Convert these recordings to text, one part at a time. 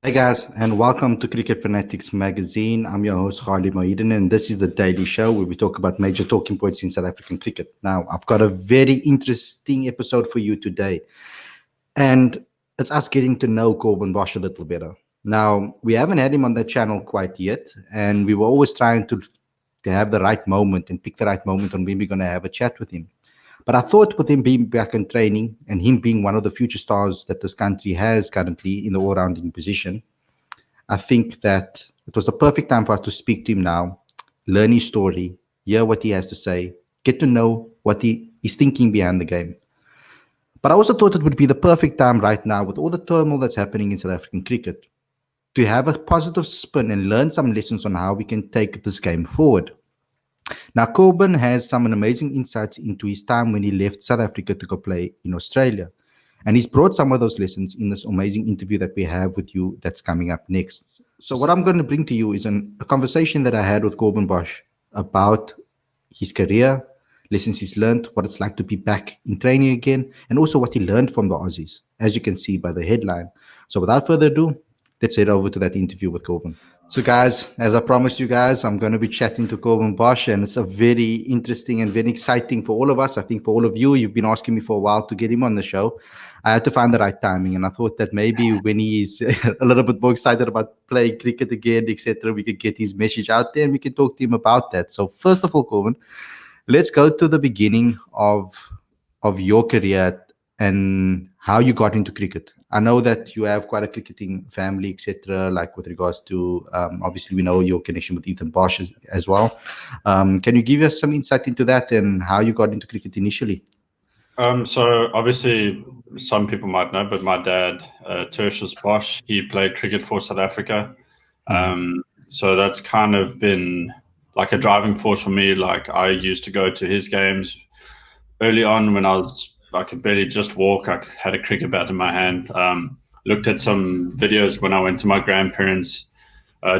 Hey guys, and welcome to Cricket Fanatics Magazine. I'm your host Khalid Mohidin, and this is the daily show where we talk about major talking points in South African cricket. Now, I've got a very interesting episode for you today, and it's us getting to know Corbin Bosch a little better. Now, we haven't had him on the channel quite yet, and we were always trying to have the right moment and pick the right moment on when we're going to have a chat with him. But I thought with him being back in training and him being one of the future stars that this country has currently in the all-rounding position, I think that it was the perfect time for us to speak to him now, learn his story, hear what he has to say, get to know what he is thinking behind the game. But I also thought it would be the perfect time right now with all the turmoil that's happening in South African cricket to have a positive spin and learn some lessons on how we can take this game forward. Now, Corbin has some amazing insights into his time when he left South Africa to go play in Australia. And he's brought some of those lessons in this amazing interview that we have with you that's coming up next. So what I'm going to bring to you is a conversation that I had with Corbin Bosch about his career, lessons he's learned, what it's like to be back in training again, and also what he learned from the Aussies, as you can see by the headline. So without further ado, let's head over to that interview with Corbin. So guys, as I promised you guys, I'm going to be chatting to Corbin Bosch, and it's a very interesting and very exciting for all of us. I think for all of you, you've been asking me for a while to get him on the show. I had to find the right timing, and I thought that maybe when he's a little bit more excited about playing cricket again, etc., we could get his message out there and we can talk to him about that. So first of all, Corbin, let's go to the beginning of your career and how you got into cricket. I know that you have quite a cricketing family, etc. Like with regards to, obviously, we know your connection with Ethan Bosch as well. Can you give us some insight into that and how you got into cricket initially? So obviously, some people might know, but my dad, Tertius Bosch, he played cricket for South Africa. So that's kind of been like a driving force for me. Like I used to go to his games early on when I could barely just walk. I had a cricket bat in my hand. Looked at some videos when I went to my grandparents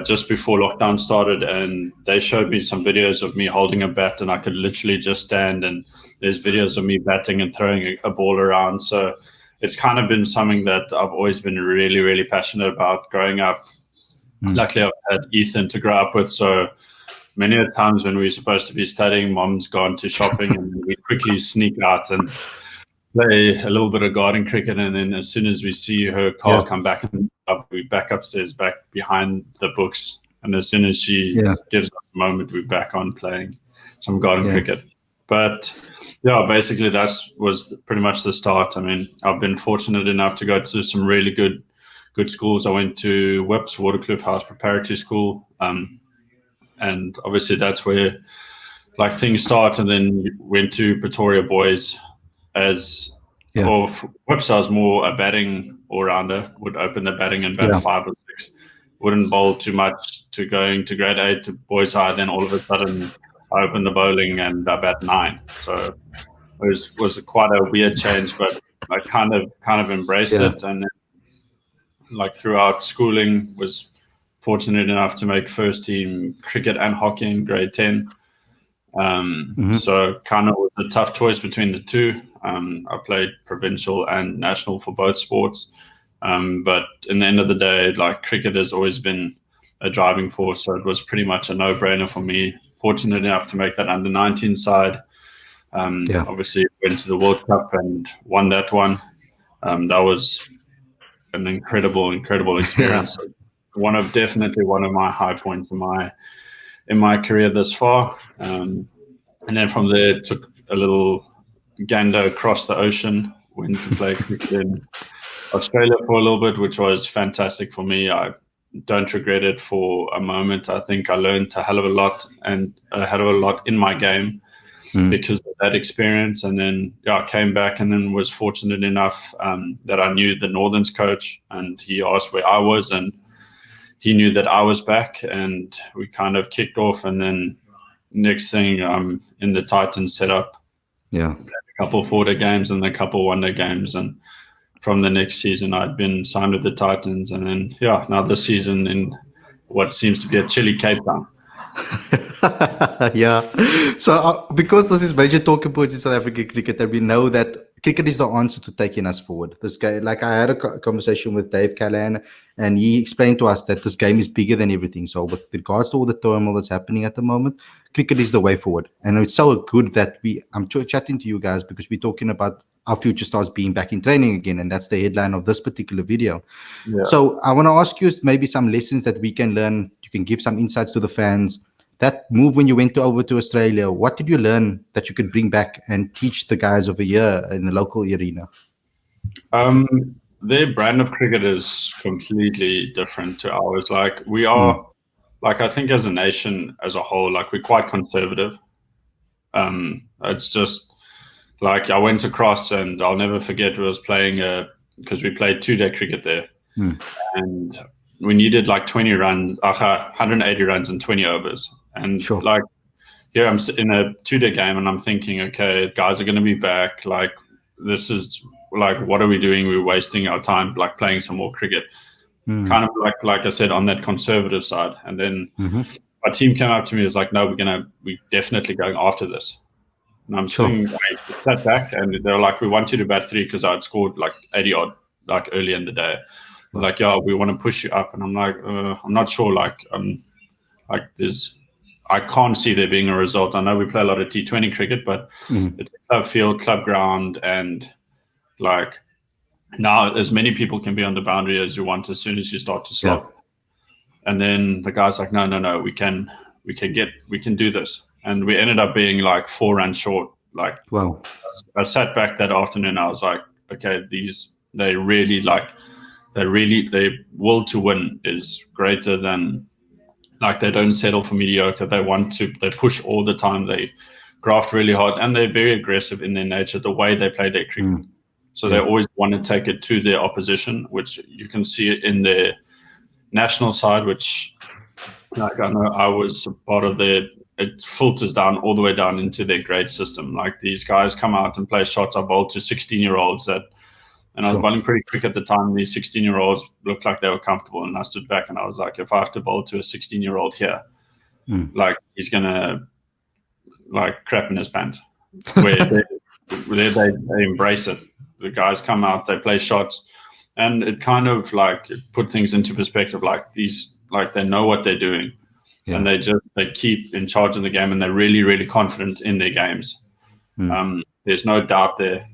just before lockdown started, and they showed me some videos of me holding a bat, and I could literally just stand, and there's videos of me batting and throwing a ball around. So it's kind of been something that I've always been really, really passionate about growing up. Luckily, I've had Ethan to grow up with, so many of the times when we're supposed to be studying, mom's gone to shopping and we quickly sneak out and play a little bit of garden cricket. And then as soon as we see her car come back, we back upstairs, back behind the books. And as soon as she gives us a moment, we're back on playing some garden cricket. But yeah, basically that was pretty much the start. I mean, I've been fortunate enough to go to some really good schools. I went to Whips, Waterkloof House Preparatory School. And obviously that's where like things start, and then went to Pretoria Boys or Whips. I was more a batting all-rounder, would open the batting and bat 5 or 6, wouldn't bowl too much, to going to grade 8 to Boys High. Then all of a sudden I opened the bowling and I bat 9. So it was quite a weird change, but I kind of embraced it. And then, like throughout schooling, was fortunate enough to make first team cricket and hockey in grade 10. So kind of was a tough choice between the two. I played provincial and national for both sports. But in the end of the day, like cricket has always been a driving force. So it was pretty much a no-brainer for me. Fortunate enough to make that under 19 side. Obviously went to the World Cup and won that one. That was an incredible experience. Definitely one of my high points in my career thus far. And then from there, took a little gander across the ocean, went to play cricket in Australia for a little bit, which was fantastic for me. I don't regret it for a moment. I think I learned a hell of a lot in my game because of that experience. And then I came back, and then was fortunate enough that I knew the Northerns coach, and he asked where I was, and he knew that I was back, and we kind of kicked off. And then next thing, I'm in the Titans setup. Yeah. Played a couple 4-day games and a couple 1-day games. And from the next season, I'd been signed with the Titans. And then, now this season in what seems to be a chilly Cape Town. So because this is major talking points in South African cricket, and we know that cricket is the answer to taking us forward. This guy, like I had a conversation with Dave Callahan, and he explained to us that this game is bigger than everything. So with regards to all the turmoil that's happening at the moment, cricket is the way forward. And it's so good that I'm chatting to you guys because we're talking about our future stars being back in training again. And that's the headline of this particular video. Yeah. So I want to ask you maybe some lessons that we can learn. You can give some insights to the fans. That move when you went over to Australia, what did you learn that you could bring back and teach the guys over here in the local arena? Their brand of cricket is completely different to ours. Like we are, like I think as a nation as a whole, like we're quite conservative. It's just like I went across and I'll never forget I was playing because we played 2-day cricket there, and we needed like 20 runs, 180 runs in 20 overs. And like here I'm in a 2-day game and I'm thinking, okay, guys are going to be back. Like this is like, what are we doing? We're wasting our time like playing some more cricket. Kind of like I said, on that conservative side. And then my team came up to me and was like, no, we're definitely going after this. And I'm saying, I sat back and they're like, we want you to bat 3 because I'd scored like 80 odd like early in the day. They're like, yeah, we want to push you up. And I'm like, I'm not sure. Like I can't see there being a result. I know we play a lot of T20 cricket, but it's a club field, club ground, and like now as many people can be on the boundary as you want as soon as you start to slop. And then the guy's like, no, we can do this. And we ended up being like 4 runs short. Like, wow. I sat back that afternoon. I was like, okay, their will to win is greater than, like, they don't settle for mediocre. They push all the time. They graft really hard, and they're very aggressive in their nature, the way they play their cricket. So they always want to take it to their opposition, which you can see it in their national side, which, like, I know I was a part of it filters down all the way down into their grade system. Like, these guys come out and play shots. I bowled to 16-year-olds and I was bowling pretty quick at the time. These 16-year-olds looked like they were comfortable, and I stood back and I was like, if I have to bowl to a 16-year-old here, like, he's gonna like crap in his pants. Where they embrace it. The guys come out, they play shots, and it kind of like put things into perspective. Like, these, like, they know what they're doing. And they keep in charge of the game, and they're really, really confident in their games. There's no doubt there.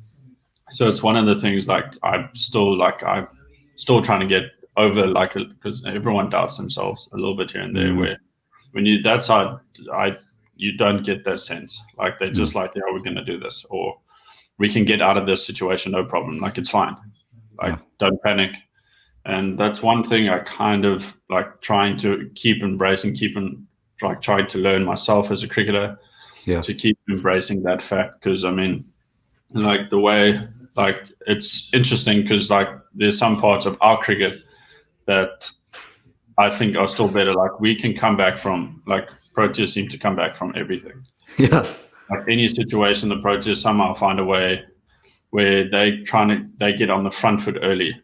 So it's one of the things, like, I'm still trying to get over, like, because everyone doubts themselves a little bit here and there, where when you that side, you don't get that sense. Like, they're just like, yeah, we're going to do this, or we can get out of this situation, no problem. Like, it's fine. Like, don't panic. And that's one thing I kind of like trying to keep embracing, trying to learn myself as a cricketer, to keep embracing that fact. Because, I mean, like, the way, like, it's interesting because, like, there's some parts of our cricket that I think are still better. Like, we can come back from, like, Proteas seem to come back from everything. Like, any situation, the Proteas somehow find a way where they get on the front foot early.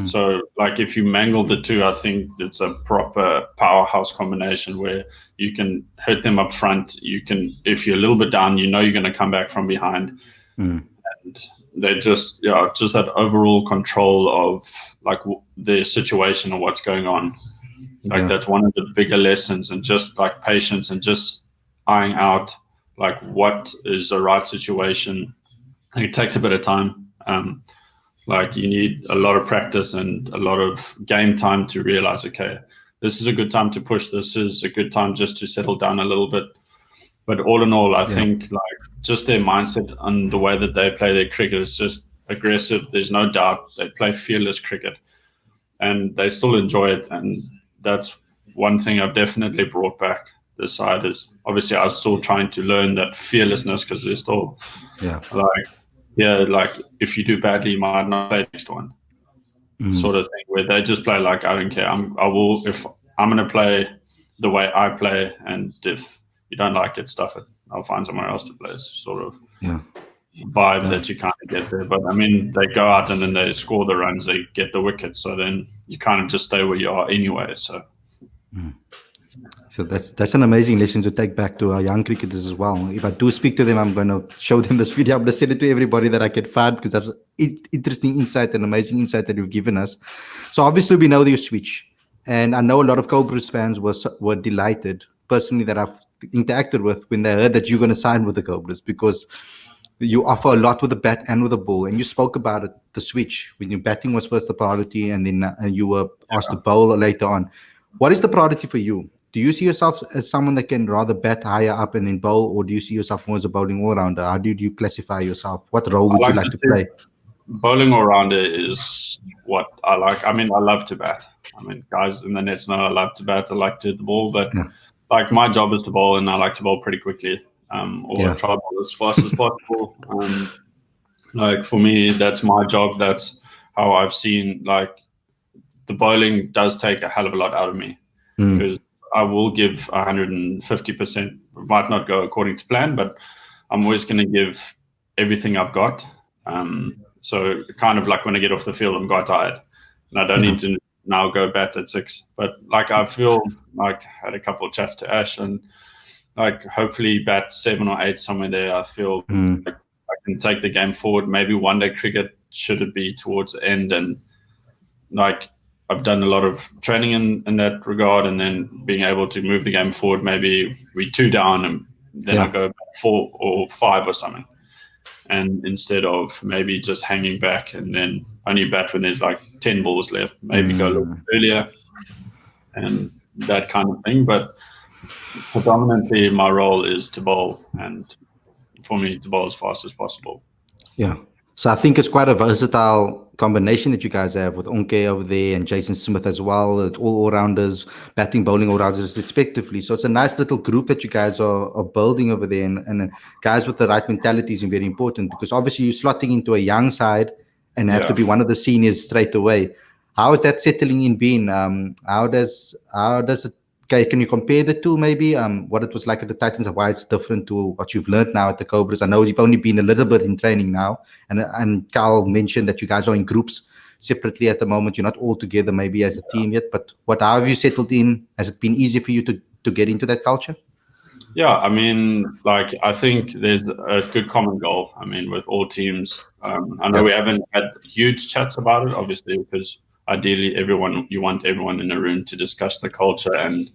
So, like, if you mangle the two, I think it's a proper powerhouse combination where you can hit them up front. You can, if you're a little bit down, you know you're going to come back from behind. And they just that overall control of, like, the situation or what's going on. Like, that's one of the bigger lessons, and just, like, patience and just eyeing out, like, what is the right situation. Like, it takes a bit of time. Like, you need a lot of practice and a lot of game time to realize, okay, this is a good time to push. This is a good time just to settle down a little bit. But all in all, I think, like, just their mindset and the way that they play their cricket is just aggressive. There's no doubt they play fearless cricket, and they still enjoy it. And that's one thing I've definitely brought back this side is, obviously, I was still trying to learn that fearlessness, because there's still like, if you do badly, you might not play the next one, sort of thing, where they just play like, I don't care. If I'm going to play the way I play, and if you don't like it, stuff it. I'll find somewhere else to play. It's sort of vibe that you kind of get there. But, I mean, they go out and then they score the runs, they get the wickets. So then you kind of just stay where you are anyway. So. So that's an amazing lesson to take back to our young cricketers as well. If I do speak to them, I'm going to show them this video. I'm going to send it to everybody that I can find, because that's interesting insight and amazing insight that you've given us. So obviously we know your switch, and I know a lot of Cobras fans were delighted personally that I've interacted with when they heard that you're going to sign with the Cobras, because you offer a lot with the bat and with the ball. And you spoke about it, the switch, when your batting was first the priority, and then and you were asked to bowl later on. What is the priority for you? Do you see yourself as someone that can rather bat higher up and then bowl, or do you see yourself more as a bowling all-rounder? How do you classify yourself? What role would you like to play? Bowling all-rounder is what I like. I mean, I love to bat. I mean, guys in the nets know I love to bat. I like to hit the ball, but like my job is to bowl, and I like to bowl pretty quickly, or try to bowl as fast as possible. Like for me, that's my job. That's how I've seen, like, the bowling does take a hell of a lot out of me, because I will give 150%. It might not go according to plan, but I'm always going to give everything I've got. So kind of like when I get off the field, I'm quite tired, and I don't need to now go bat at 6. But like I feel like I had a couple of chats to Ash, and like hopefully bat 7 or 8 somewhere there. I feel like I can take the game forward. Maybe one day cricket, should it be towards the end, and like I've done a lot of training in that regard, and then being able to move the game forward. Maybe we 2 down, and then I go 4 or 5 or something. And instead of maybe just hanging back and then only bat when there's like 10 balls left, maybe go a little bit earlier and that kind of thing. But predominantly my role is to bowl, and for me to bowl as fast as possible. Yeah. So I think it's quite a versatile combination that you guys have with Onke over there and Jason Smith as well. It's all-rounders, batting, bowling, all-rounders respectively. So it's a nice little group that you guys are building over there. And guys with the right mentality is very important, because obviously you're slotting into a young side and have to be one of the seniors straight away. How is that settling in been? How does it? Okay, can you compare the two maybe? What it was like at the Titans and why it's different to what you've learned now at the Cobras? I know you've only been a little bit in training now, and Carl mentioned that you guys are in groups separately at the moment. You're not all together maybe as a team yet, but how have you settled in? Has it been easy for you to get into that culture? Yeah, I mean, like, I think there's a good common goal. I mean, with all teams, I know we haven't had huge chats about it, obviously, because ideally you want everyone in a room to discuss the culture and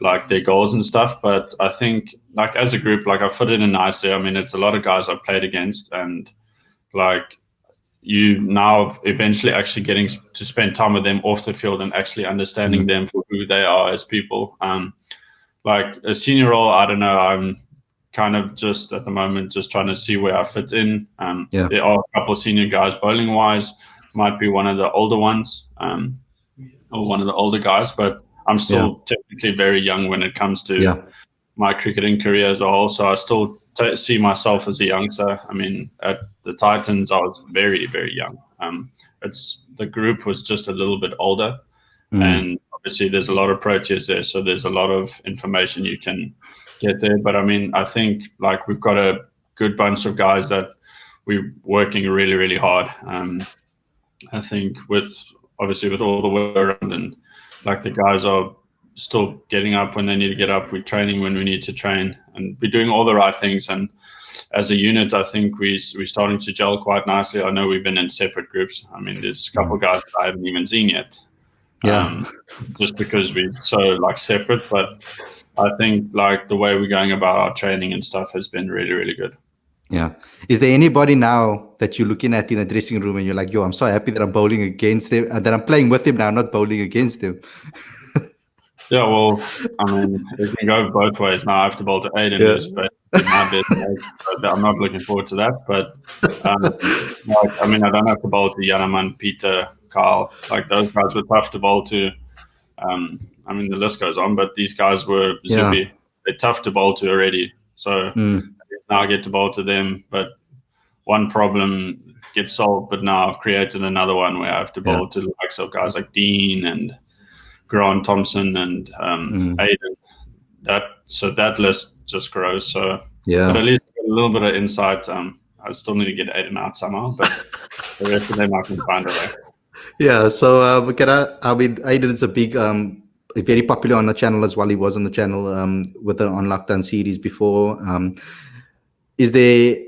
like their goals and stuff. But I think like as a group, like I fit in nicely. I mean, it's a lot of guys I've played against, and like you now eventually actually getting to spend time with them off the field and actually understanding them for who they are as people. Like a senior role, I don't know. I'm kind of just at the moment just trying to see where I fit in. There are a couple of senior guys bowling wise. Might be one of the older ones, or one of the older guys, but I'm still technically very young when it comes to my cricketing career as a whole. So I still see myself as a youngster. I mean, at the Titans, I was very, very young. The group was just a little bit older, and obviously there's a lot of Proteas there, so there's a lot of information you can get there. But I mean, I think like we've got a good bunch of guys that we're working really, really hard. I think with all the work around, and like the guys are still getting up when they need to get up. We're training when we need to train, and we're doing all the right things. And as a unit, I think we're starting to gel quite nicely. I know we've been in separate groups. I mean, there's a couple of guys that I haven't even seen yet. Just because we're so like separate. But I think like the way we're going about our training and stuff has been really, really good. Yeah. Is there anybody now that you're looking at in a dressing room and you're like, yo, I'm so happy that I'm bowling against them and that I'm playing with them now, not bowling against them? Yeah, well, I mean, it can go both ways. Now I have to bowl to Aiden, who's basically my best mate. I'm not looking forward to that. But I mean, I don't have to bowl to Yanaman, Peter, Carl. Like those guys were tough to bowl to. I mean, the list goes on, but these guys were Zubi. They're tough to bowl to already. So now I get to bowl to them. But one problem gets solved. But now I've created another one where I have to bowl to the likes of guys like Dean and Grant Thompson and Aiden. That list just grows. So but at least a little bit of insight. I still need to get Aiden out somehow, but the rest of them I can find a way. Yeah, so I mean, Aiden is a big very popular on the channel as well. He was on the channel with the On Lockdown series before.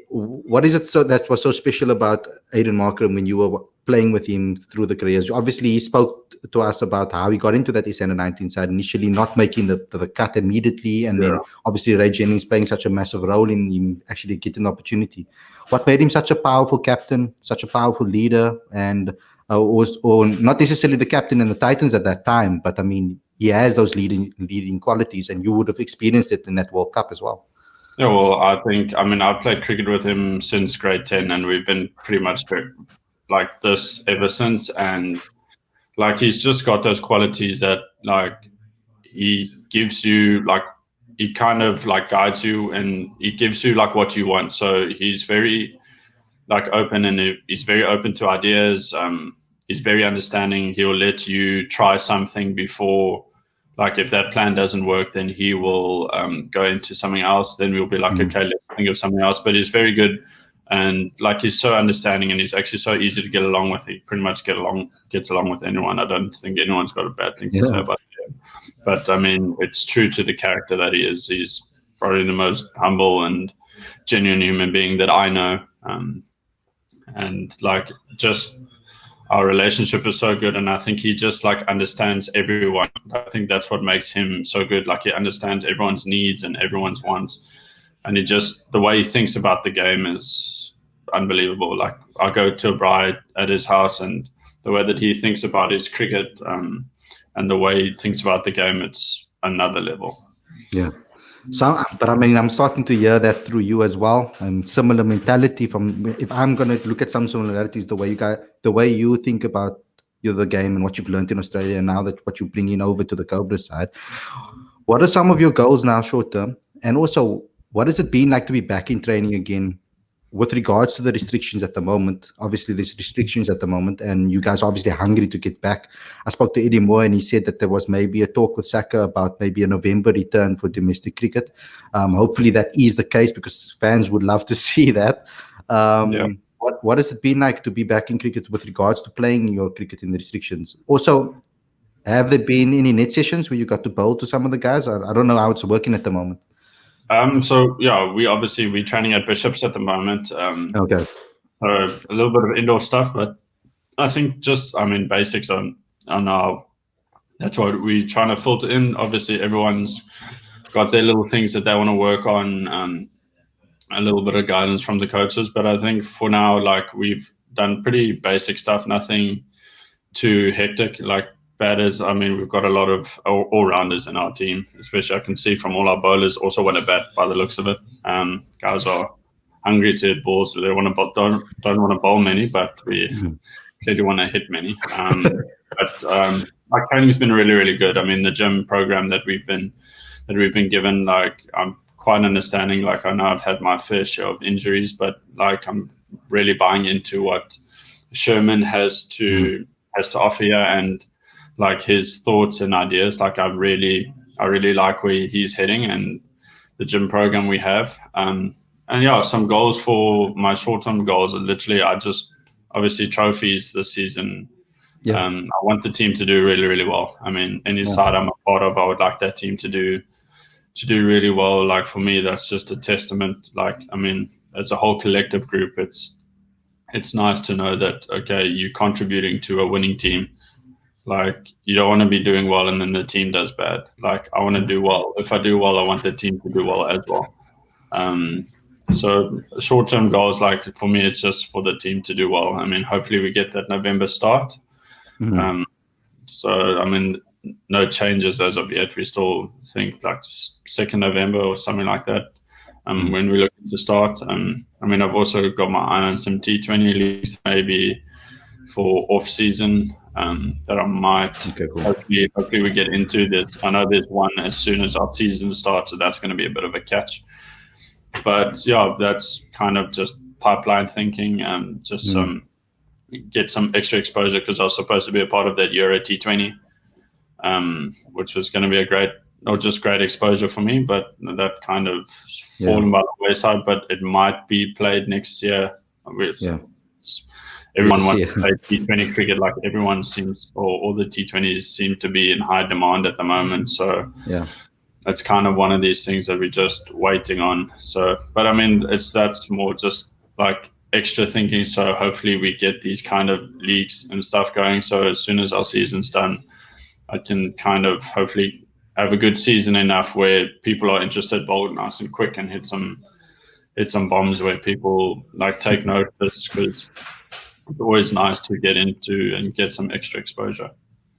What is it that was so special about Aiden Markram when you were playing with him through the careers? Obviously, he spoke to us about how he got into that S19 side, initially not making the cut immediately, and then obviously Ray Jennings playing such a massive role in him actually getting the opportunity. What made him such a powerful captain, such a powerful leader, and or not necessarily the captain in the Titans at that time, but I mean, he has those leading qualities, and you would have experienced it in that World Cup as well. Yeah, well, I mean, I've played cricket with him since grade 10, and we've been pretty much like this ever since. And like, he's just got those qualities that, like, he gives you, like, he kind of like guides you, and he gives you like what you want. So he's very like open, and he's very open to ideas. He's very understanding. He'll let you try something before. Like, if that plan doesn't work, then he will go into something else. Then we'll be like, okay, let's think of something else. But he's very good, and like, he's so understanding, and he's actually so easy to get along with. He pretty much gets along with anyone. I don't think anyone's got a bad thing to say about him. But I mean, it's true to the character that he is. He's probably the most humble and genuine human being that I know. And like, just our relationship is so good, and I think he just like understands everyone. I think that's what makes him so good. Like, he understands everyone's needs and everyone's wants, and the way he thinks about the game is unbelievable. Like, I go to a bride at his house, and the way that he thinks about his cricket and the way he thinks about the game, it's another level. Yeah. So, but I mean, I'm starting to hear that through you as well, and similar mentality. If I'm going to look at some similarities, the way you think about the game and what you've learned in Australia, and now that what you're bringing over to the Cobras side. What are some of your goals now, short term, and also what has it been like to be back in training again? With regards to the restrictions at the moment, obviously there's restrictions at the moment, and you guys are obviously hungry to get back. I spoke to Eddie Moore, and he said that there was maybe a talk with Saka about maybe a November return for domestic cricket. Hopefully that is the case, because fans would love to see that. What has it been like to be back in cricket with regards to playing your cricket in the restrictions? Also, have there been any net sessions where you got to bowl to some of the guys? I don't know how it's working at the moment. So yeah, we're training at Bishops at the moment. Okay. A little bit of indoor stuff, but I think basics on our. That's what we're trying to filter in. Obviously, everyone's got their little things that they want to work on. A little bit of guidance from the coaches, but I think for now, like, we've done pretty basic stuff. Nothing too hectic. Like, batters, we've got a lot of all-rounders in our team, especially I can see from all our bowlers also want to bat by the looks of it. Guys are hungry to hit balls. They don't want to bowl many, but we clearly want to hit many. But our training's been really, really good. The gym program that we've been given, like, I'm quite understanding. Like, I know I've had my fair share of injuries, but like, I'm really buying into what Sherman has to offer here, and like his thoughts and ideas. Like, I really like where he's heading and the gym program we have. And yeah, some goals for my short-term goals are literally, obviously trophies this season. I want the team to do really, really well. Any side I'm a part of, I would like that team to do really well. Like, for me, that's just a testament. Like, it's a whole collective group. It's nice to know that, okay, you're contributing to a winning team. Like, you don't want to be doing well and then the team does bad. Like, I want to do well. If I do well, I want the team to do well as well. So short-term goals, like, for me, it's just for the team to do well. Hopefully we get that November start. No changes as of yet. We still think like 2nd November or something like that. When we're looking to start. I've also got my eye on some T20 leagues maybe for off-season. That I might hopefully we get into this. I know there's one as soon as our season starts, so that's going to be a bit of a catch. But yeah, that's kind of just pipeline thinking and just get some extra exposure, because I was supposed to be a part of that Euro T20, which was going to be a great exposure for me, but that kind of fallen by the wayside. But it might be played next year. everyone Yes, wants to play T20 cricket. Like everyone seems, or all the T20s seem to be in high demand at the moment. So yeah. it's kind of one of these things that we're just waiting on. So, but I mean, that's more just like extra thinking. So hopefully we get these kind of leagues and stuff going. So as soon as our season's done, I can kind of hopefully have a good season enough where people are interested, bold, nice and quick, and hit some bombs where people like take notice, because it's always nice to get into and get some extra exposure.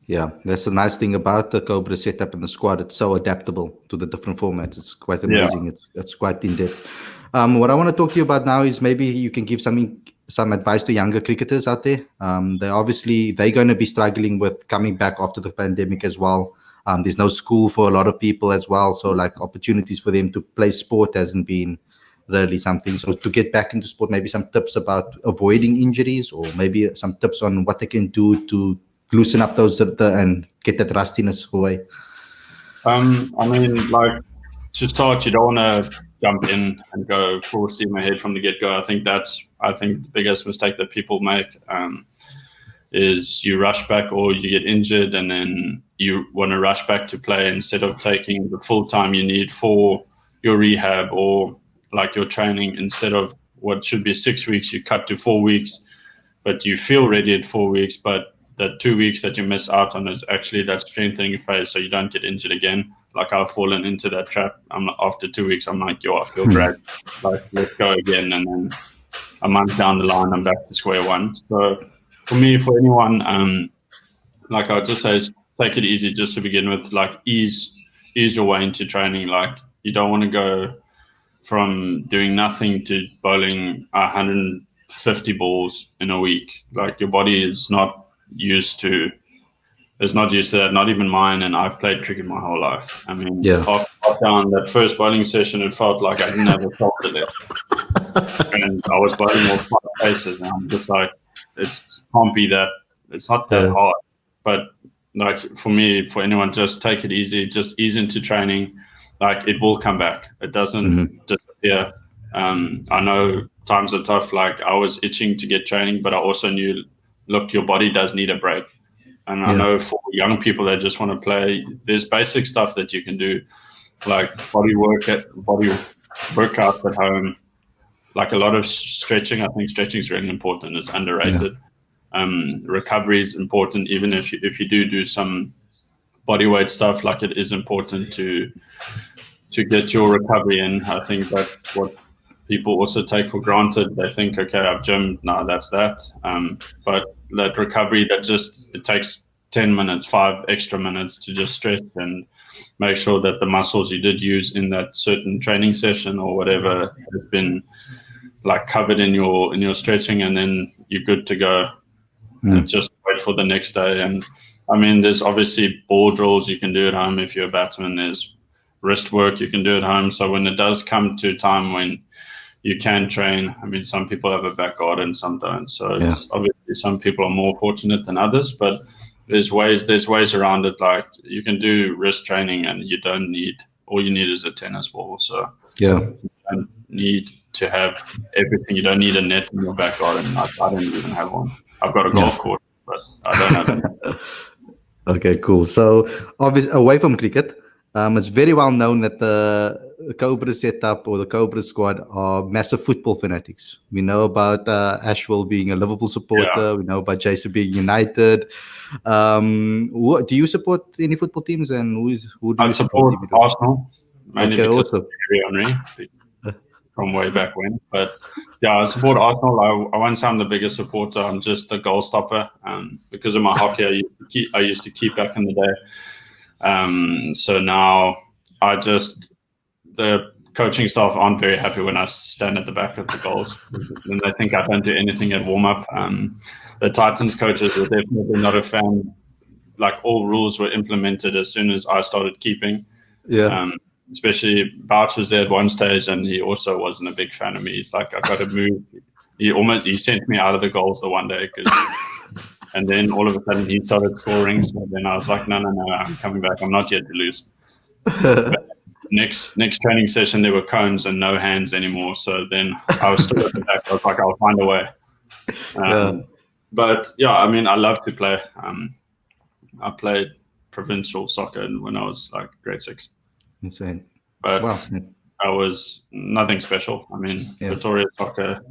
Yeah, that's the nice thing about the Cobra setup in the squad. It's so adaptable to the different formats. It's quite amazing. It's quite in depth. What I want to talk to you about now is maybe you can give some advice to younger cricketers out there. They're going to be struggling with coming back after the pandemic as well. There's no school for a lot of people as well, so like opportunities for them to play sport hasn't been really something. So to get back into sport, maybe some tips about avoiding injuries, or maybe some tips on what they can do to loosen up those and get that rustiness away. I mean, like, to start, you don't want to jump in and go full steam ahead from the get-go. I think the biggest mistake that people make is you rush back, or you get injured and then you want to rush back to play instead of taking the full time you need for your rehab or like your training. Instead of what should be 6 weeks, you cut to 4 weeks, but you feel ready at 4 weeks, but the 2 weeks that you miss out on is actually that strengthening phase, so you don't get injured again. Like, I've fallen into that trap. After 2 weeks, I'm like, I feel great. Like, let's go again. And then a month down the line, I'm back to square one. So for me, for anyone, like, I would just say, take it easy just to begin with. Like, ease your way into training. Like, you don't want to go from doing nothing to bowling 150 balls in a week. Like, your body is not used to that, not even mine, and I've played cricket my whole life. I mean, after that first bowling session, it felt like I didn't have a shoulder left, and I was bowling all 5 paces, and I'm just like, it can't be that, it's not that hard. But like, for me, for anyone, just take it easy, just ease into training. Like, it will come back, it doesn't disappear. I know times are tough. Like, I was itching to get training, but I also knew, look, your body does need a break. And I know for young people that just want to play, there's basic stuff that you can do, like body workouts at home, like a lot of stretching. I think stretching is really important. It's underrated. Recovery is important. Even if you do some body weight stuff, like, it is important to get your recovery in. I think that's what people also take for granted. They think, okay, I've gymmed, no, that's that. But that recovery, it takes 10 minutes, 5 extra minutes to just stretch and make sure that the muscles you did use in that certain training session or whatever has been like covered in your stretching, and then you're good to go. And just wait for the next day. And I mean, there's obviously ball drills you can do at home if you're a batsman. There's wrist work you can do at home. So when it does come to time when you can train, I mean, some people have a back garden, some don't. So it's obviously some people are more fortunate than others, but there's ways around it. Like, you can do wrist training, and all you need is a tennis ball. So you don't need to have everything. You don't need a net in your back garden. I don't even have one. I've got a golf course, but I don't have any. Okay, cool. So, obviously, away from cricket, it's very well known that the Cobra setup or the Cobra squad are massive football fanatics. We know about Ashwell being a Liverpool supporter. Yeah. We know about Jason being United. Do you support any football teams, and who do you support? Arsenal. Mainly because also. Henry from way back when. But yeah, I support Arsenal. I won't say I'm the biggest supporter. I'm just the goal stopper. Because of my hockey, I used to keep back in the day. So now the coaching staff aren't very happy when I stand at the back of the goals, and they think I don't do anything at warm up. The Titans coaches were definitely not a fan. Like, all rules were implemented as soon as I started keeping. Yeah. Especially Bouch was there at one stage, and he also wasn't a big fan of me. He's like, I got to move. He sent me out of the goals the one day, and then all of a sudden he started scoring. So then I was like, no, I'm coming back. I'm not yet to lose. Next training session, there were cones and no hands anymore. So then I was still at the back. I was like, I'll find a way. But yeah, I mean, I love to play. I played provincial soccer when I was like grade 6. Insane. But Wow. I was nothing special. I mean, Yeah. Pretoria soccer,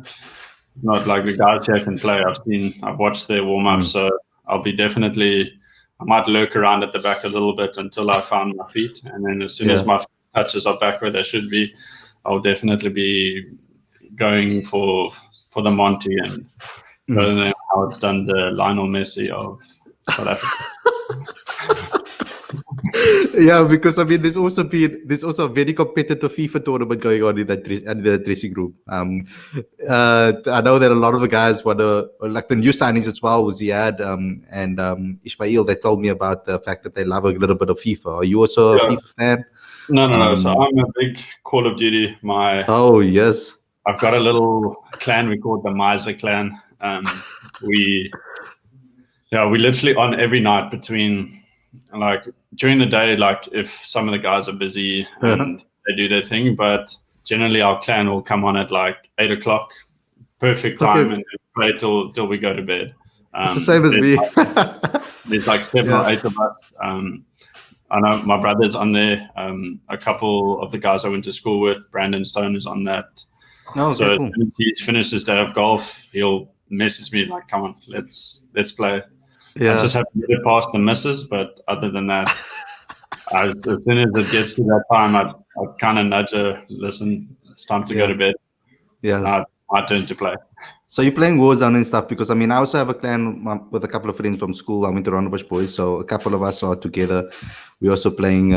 not like the guys here can play. I've watched their warm ups, so I'll be definitely. I might lurk around at the back a little bit until I found my feet, and then as soon as my touches are back where they should be, I'll definitely be going for the Monty and learning how it's done the Lionel Messi of South Africa. Yeah, because I mean, there's also a very competitive FIFA tournament going on in the dressing room. I know that a lot of the guys want to, like the new signings as well, was Ziad and Ismail. They told me about the fact that they love a little bit of FIFA. Are you also a FIFA fan? No. So I'm a big Call of Duty. Oh yes. I've got a little clan we call it the Miser clan. We literally on every night between like during the day, like if some of the guys are busy and they do their thing, but generally our clan will come on at like 8:00, perfect time, and play till we go to bed. It's the same as me. There's like 7 or 8 of us. I know my brother's on there. A couple of the guys I went to school with, Brandon Stone, is on that. Oh, so cool. as soon as he's finished his day of golf, he'll message me like, "Come on, let's play." Yeah. I just have to get it past the misses, but other than that, as soon as it gets to that time, I kind of nudge her. Listen, it's time to go to bed. Yeah. My turn to play. So you're playing Warzone and stuff, because I mean, I also have a clan with a couple of friends from school. I'm into Rondebosch Boys, so a couple of us are together. We're also playing.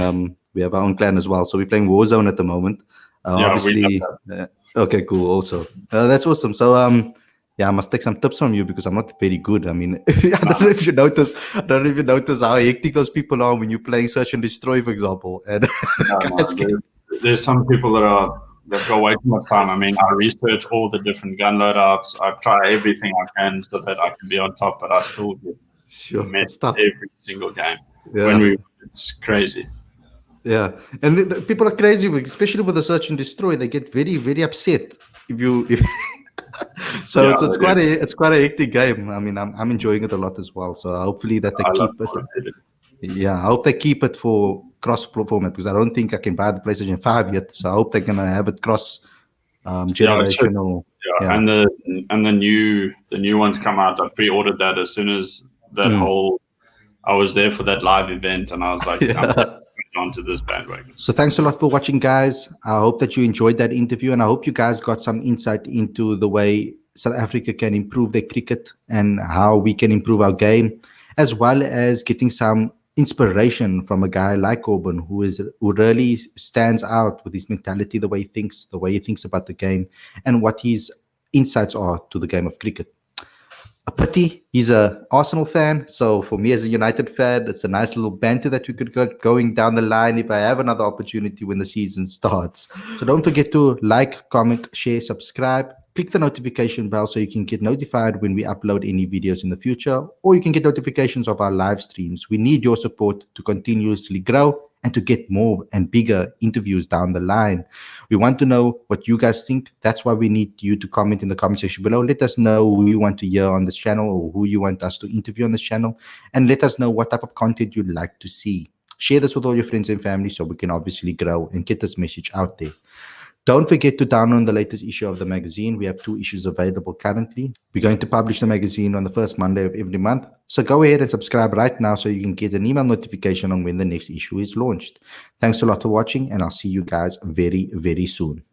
We have our own clan as well, so we're playing Warzone at the moment. Obviously. Okay, cool. Also, that's awesome. So yeah, I must take some tips from you because I'm not very good. I mean, I don't know if you notice. I don't even notice how hectic those people are when you're playing Search and Destroy, for example. And there's some people that go way too much time. I mean, I research all the different gun loadouts. I try everything I can so that I can be on top, but I still get messed every single game. Yeah. It's crazy. Yeah, and the people are crazy, especially with the Search and Destroy. They get very, very upset if you. So it's quite a hectic game. I mean, I'm enjoying it a lot as well. So hopefully that they keep it. Yeah, I hope they keep it for cross-platform because I don't think I can buy the PlayStation 5 yet. So I hope they're gonna have it cross generational. And the new ones come out. I pre-ordered that as soon as that whole. I was there for that live event, and I was like, I'm onto this bandwagon. So thanks a lot for watching, guys. I hope that you enjoyed that interview, and I hope you guys got some insight into the way South Africa can improve their cricket and how we can improve our game, as well as getting some inspiration from a guy like Corbin, who really stands out with his mentality, the way he thinks about the game, and what his insights are to the game of cricket. A pity he's a Arsenal fan, so for me as a United fan, it's a nice little banter that we could get going down the line if I have another opportunity when the season starts. So don't forget to like, comment, share, subscribe, click the notification bell so you can get notified when we upload any videos in the future, or you can get notifications of our live streams. We need your support to continuously grow and to get more and bigger interviews down the line. We want to know what you guys think. That's why we need you to comment in the comment section below. Let us know who you want to hear on this channel or who you want us to interview on this channel. And let us know what type of content you'd like to see. Share this with all your friends and family so we can obviously grow and get this message out there. Don't forget to download the latest issue of the magazine. We have 2 issues available currently. We're going to publish the magazine on the first Monday of every month. So go ahead and subscribe right now so you can get an email notification on when the next issue is launched. Thanks a lot for watching, and I'll see you guys very, very soon.